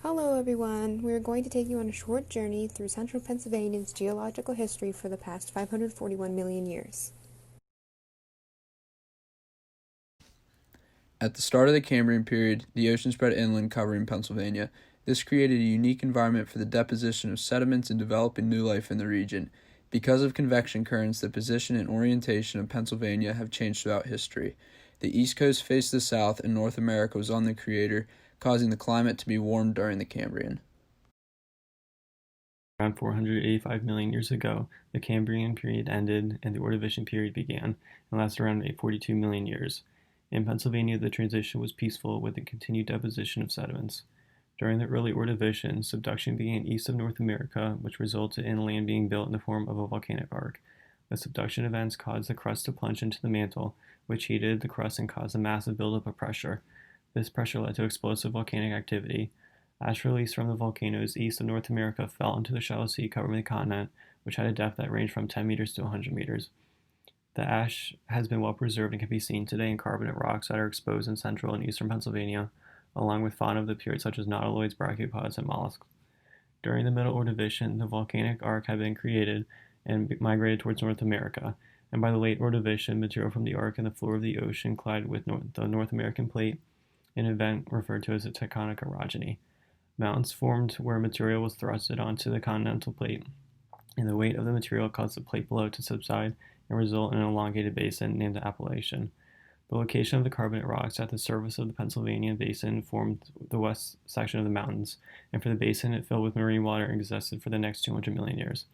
Hello everyone, we are going to take you on a short journey through central Pennsylvania's geological history for the past 541 million years. At the start of the Cambrian period, the ocean spread inland covering Pennsylvania. This created a unique environment for the deposition of sediments and developing new life in the region. Because of convection currents, the position and orientation of Pennsylvania have changed throughout history. The east coast faced the south, and North America was on the equator, causing the climate to be warm during the Cambrian. Around 485 million years ago, the Cambrian period ended and the Ordovician period began, and lasted around 42 million years. In Pennsylvania, the transition was peaceful with the continued deposition of sediments. During the early Ordovician, subduction began east of North America, which resulted in land being built in the form of a volcanic arc. The subduction events caused the crust to plunge into the mantle, which heated the crust and caused a massive buildup of pressure. This pressure led to explosive volcanic activity. Ash released from the volcanoes east of North America fell into the shallow sea covering the continent, which had a depth that ranged from 10 meters to 100 meters. The ash has been well preserved and can be seen today in carbonate rocks that are exposed in central and eastern Pennsylvania, along with fauna of the period such as nautiloids, brachiopods, and mollusks. During the Middle Ordovician, the volcanic arc had been created and migrated towards North America, and by the late Ordovician, material from the arc and the floor of the ocean collided with the North American plate, an event referred to as a tectonic orogeny. Mountains formed where material was thrusted onto the continental plate, and the weight of the material caused the plate below to subside and result in an elongated basin named the Appalachian. The location of the carbonate rocks at the surface of the Pennsylvania basin formed the west section of the mountains, and for the basin it filled with marine water and existed for the next 200 million years.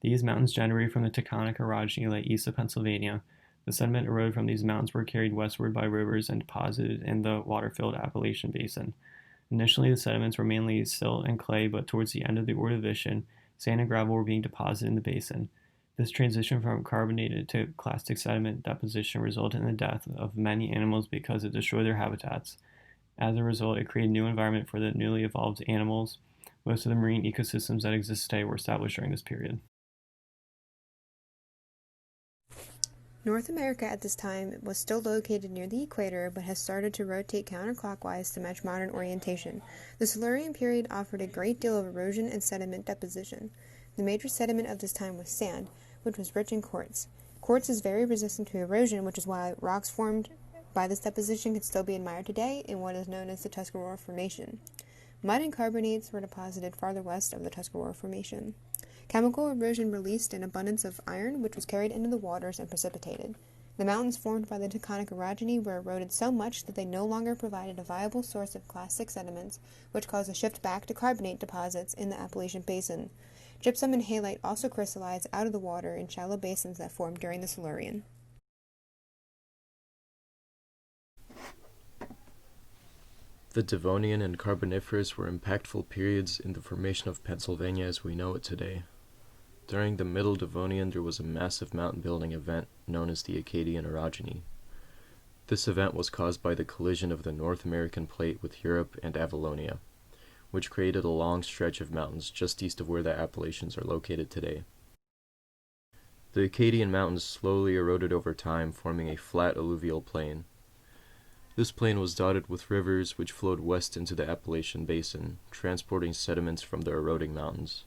These mountains generated from the tectonic orogeny lay east of Pennsylvania. The sediment eroded from these mountains were carried westward by rivers and deposited in the water-filled Appalachian basin. Initially, the sediments were mainly silt and clay, but towards the end of the Ordovician, sand and gravel were being deposited in the basin. This transition from carbonated to clastic sediment deposition resulted in the death of many animals because it destroyed their habitats. As a result, it created a new environment for the newly evolved animals. Most of the marine ecosystems that exist today were established during this period. North America at this time was still located near the equator, but has started to rotate counterclockwise to match modern orientation. The Silurian period offered a great deal of erosion and sediment deposition. The major sediment of this time was sand, which was rich in quartz. Quartz is very resistant to erosion, which is why rocks formed by this deposition can still be admired today in what is known as the Tuscarora Formation. Mud and carbonates were deposited farther west of the Tuscarora Formation. Chemical erosion released an abundance of iron, which was carried into the waters and precipitated. The mountains formed by the tectonic orogeny were eroded so much that they no longer provided a viable source of clastic sediments, which caused a shift back to carbonate deposits in the Appalachian Basin. Gypsum and halite also crystallized out of the water in shallow basins that formed during the Silurian. The Devonian and Carboniferous were impactful periods in the formation of Pennsylvania as we know it today. During the Middle Devonian, there was a massive mountain-building event known as the Acadian orogeny. This event was caused by the collision of the North American plate with Europe and Avalonia, which created a long stretch of mountains just east of where the Appalachians are located today. The Acadian mountains slowly eroded over time, forming a flat alluvial plain. This plain was dotted with rivers which flowed west into the Appalachian Basin, transporting sediments from the eroding mountains.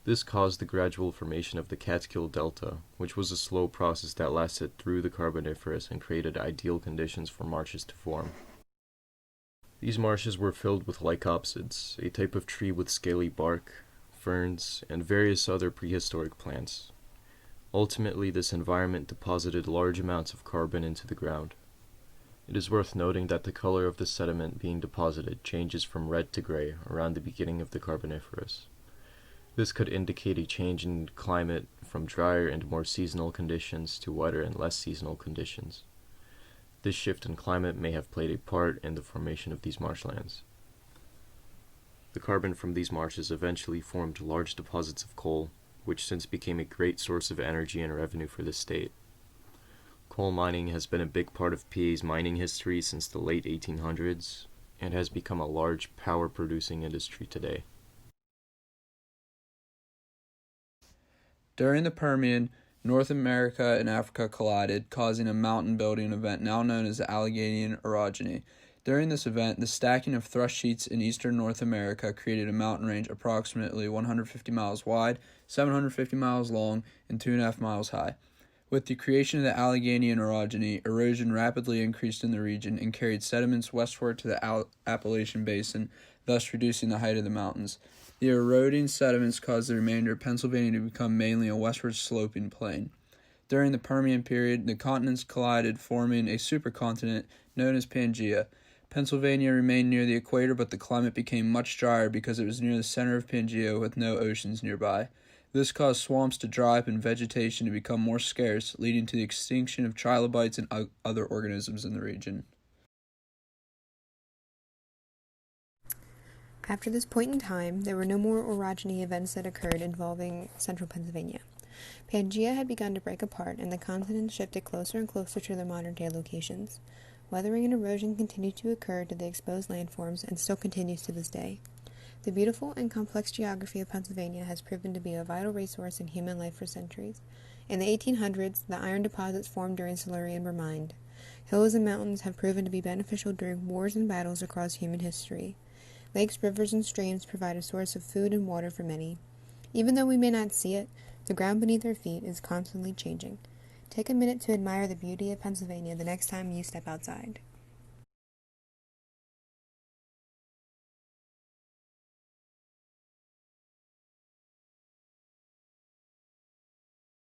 This caused the gradual formation of the Catskill Delta, which was a slow process that lasted through the Carboniferous and created ideal conditions for marshes to form. These marshes were filled with lycopsids, a type of tree with scaly bark, ferns, and various other prehistoric plants. Ultimately, this environment deposited large amounts of carbon into the ground. It is worth noting that the color of the sediment being deposited changes from red to gray around the beginning of the Carboniferous. This could indicate a change in climate from drier and more seasonal conditions to wetter and less seasonal conditions. This shift in climate may have played a part in the formation of these marshlands. The carbon from these marshes eventually formed large deposits of coal, which since became a great source of energy and revenue for the state. Coal mining has been a big part of PA's mining history since the late 1800s and has become a large power-producing industry today. During the Permian, North America and Africa collided, causing a mountain-building event now known as the Alleghanian orogeny. During this event, the stacking of thrust sheets in eastern North America created a mountain range approximately 150 miles wide, 750 miles long, and 2.5 miles high. With the creation of the Allegheny and orogeny, erosion rapidly increased in the region and carried sediments westward to the Appalachian Basin, thus reducing the height of the mountains. The eroding sediments caused the remainder of Pennsylvania to become mainly a westward sloping plain. During the Permian period, the continents collided, forming a supercontinent known as Pangaea. Pennsylvania remained near the equator, but the climate became much drier because it was near the center of Pangaea with no oceans nearby. This caused swamps to dry up and vegetation to become more scarce, leading to the extinction of trilobites and other organisms in the region. After this point in time, there were no more orogeny events that occurred involving central Pennsylvania. Pangaea had begun to break apart, and the continents shifted closer and closer to their modern-day locations. Weathering and erosion continued to occur to the exposed landforms and still continues to this day. The beautiful and complex geography of Pennsylvania has proven to be a vital resource in human life for centuries. In the 1800s, the iron deposits formed during Silurian were mined. Hills and mountains have proven to be beneficial during wars and battles across human history. Lakes, rivers, and streams provide a source of food and water for many. Even though we may not see it, the ground beneath our feet is constantly changing. Take a minute to admire the beauty of Pennsylvania the next time you step outside.